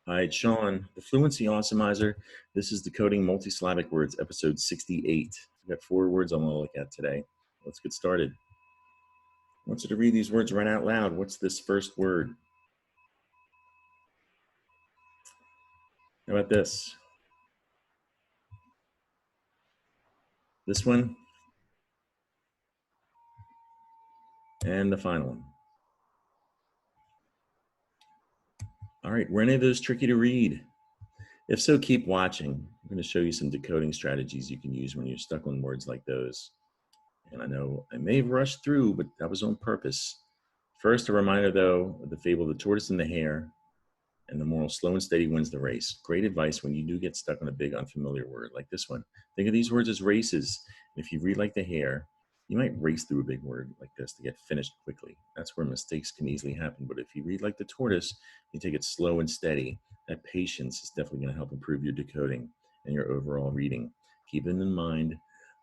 Hi, it's Sean, the Fluency Awesomizer. This is Decoding Multi-Syllabic Words, episode 68. I've got 4 words I want to look at today. Let's get started. I want you to read these words right out loud. What's this first word? How about this? This one? And the final one. All right, were any of those tricky to read? If so, keep watching. I'm going to show you some decoding strategies you can use when you're stuck on words like those. And I know I may have rushed through, but that was on purpose. First, a reminder, though, of the fable of the tortoise and the hare, and the moral: slow and steady wins the race. Great advice when you do get stuck on a big unfamiliar word like this one. Think of these words as races. If you read like the hare, you might race through a big word like this to get finished quickly. That's where mistakes can easily happen. But if you read like the tortoise, you take it slow and steady. That patience is definitely going to help improve your decoding and your overall reading. Keep it in mind.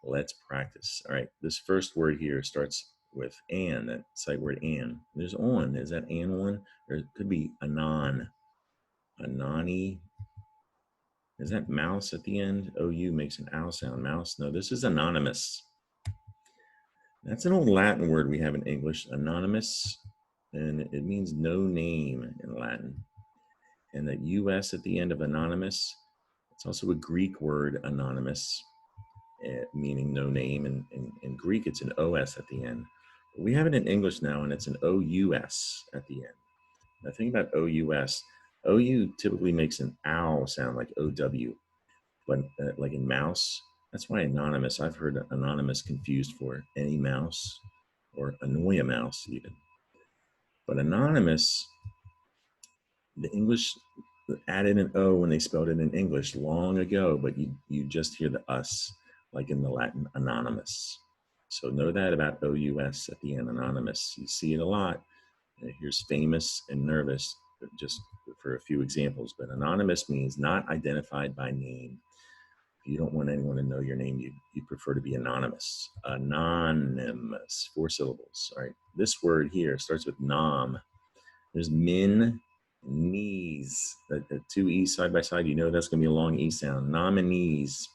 Let's practice. All right, this first word here starts with an, that sight word an. There's on. Is that an one? Or it could be anon. Anani. Is that mouse at the end? OU makes an ow sound. Mouse. No, this is anonymous. That's an old Latin word we have in English, anonymous, and it means no name in Latin. And that US at the end of anonymous, it's also a Greek word, anonymous, meaning no name. And in Greek, it's an OS at the end. But we have it in English now, and it's an OUS at the end. Now think about OUS. OU typically makes an ow sound like OW, but like in mouse, that's why anonymous, I've heard anonymous confused for any mouse or annoy a mouse even. But anonymous, the English added an O when they spelled it in English long ago, but you just hear the us, like in the Latin anonymous. So know that about OUS at the end, anonymous. You see it a lot. Here's famous and nervous, just for a few examples. But anonymous means not identified by name. If you don't want anyone to know your name, you prefer to be anonymous. Anonymous, 4 syllables. All right, this word here starts with nom. There's min, knees. The 2 E's side by side, you know that's going to be a long E sound. Nominees.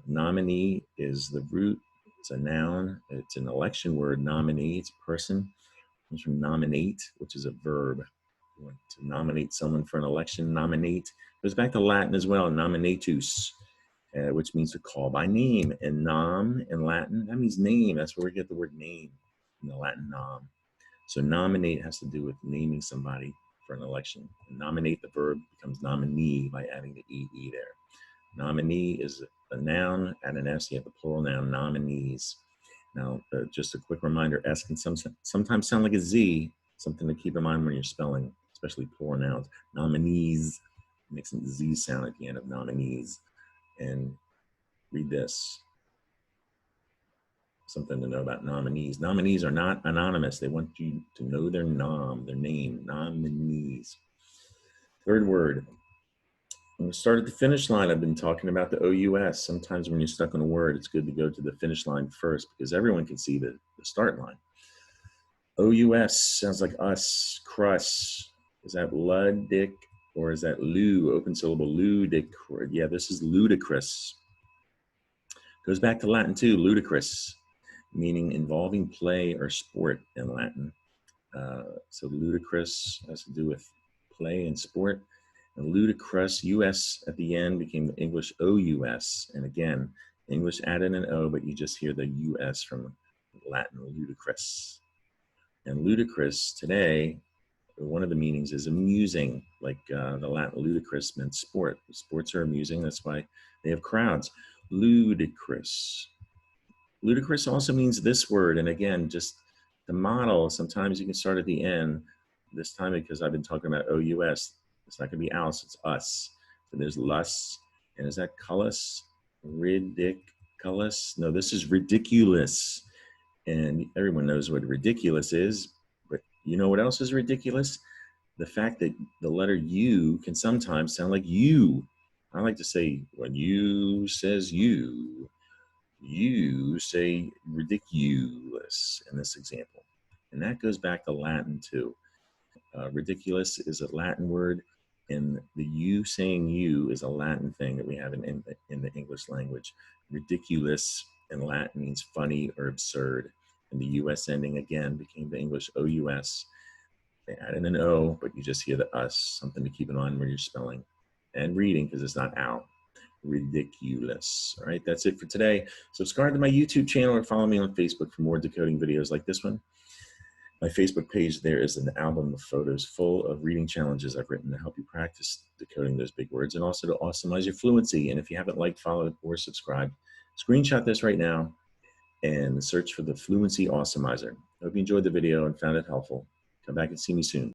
Nominee is the root. It's a noun. It's an election word, nominee. It's a person. It comes from nominate, which is a verb. You want to nominate someone for an election, nominate. It goes back to Latin as well, nominatus, which means to call by name. And nom in Latin, that means name. That's where we get the word name in the Latin nom. So nominate has to do with naming somebody for an election. And nominate, the verb, becomes nominee by adding the EE there. Nominee is a noun, add an S, you have the plural noun, nominees. Now, just a quick reminder, S can sometimes sound like a Z, something to keep in mind when you're spelling, especially plural nouns. Nominees makes a Z sound at the end of nominees. And read this. Something to know about nominees. Nominees are not anonymous. They want you to know their name, nominees. Third word. When we start at the finish line, I've been talking about the OUS. Sometimes when you're stuck on a word, it's good to go to the finish line first because everyone can see the start line. OUS sounds like us, crus. Is that ludic or is that lu, open syllable, ludic? Yeah, this is ludicrous. Goes back to Latin too, ludicrous, meaning involving play or sport in Latin. So ludicrous has to do with play and sport. And ludicrous, US at the end, became the English OUS. And again, English added an O, but you just hear the US from Latin, ludicrous. And ludicrous today, one of the meanings is amusing, like the Latin ludicrous meant sport. Sports are amusing, that's why they have crowds. Ludicrous. Ludicrous also means this word, and again, just the model, sometimes you can start at the end. This time, because I've been talking about OUS, it's not going to be else, it's us. So there's lus, and is that culus? Ridiculous? No, this is ridiculous. And everyone knows what ridiculous is, but you know what else is ridiculous? The fact that the letter U can sometimes sound like you. I like to say, when you says you say ridiculous in this example. And that goes back to Latin too. Ridiculous is a Latin word. And the you saying you is a Latin thing that we have in the English language. Ridiculous in Latin means funny or absurd. And the US ending again became the English OUS. They added an O, but you just hear the us, something to keep in mind when you're spelling and reading, because it's not ow. Ridiculous. All right, that's it for today. Subscribe to my YouTube channel or follow me on Facebook for more decoding videos like this one. My Facebook page, there is an album of photos full of reading challenges I've written to help you practice decoding those big words and also to awesomize your fluency. And if you haven't liked, followed, or subscribed, screenshot this right now and search for the Fluency Awesomizer. I hope you enjoyed the video and found it helpful. Come back and see me soon.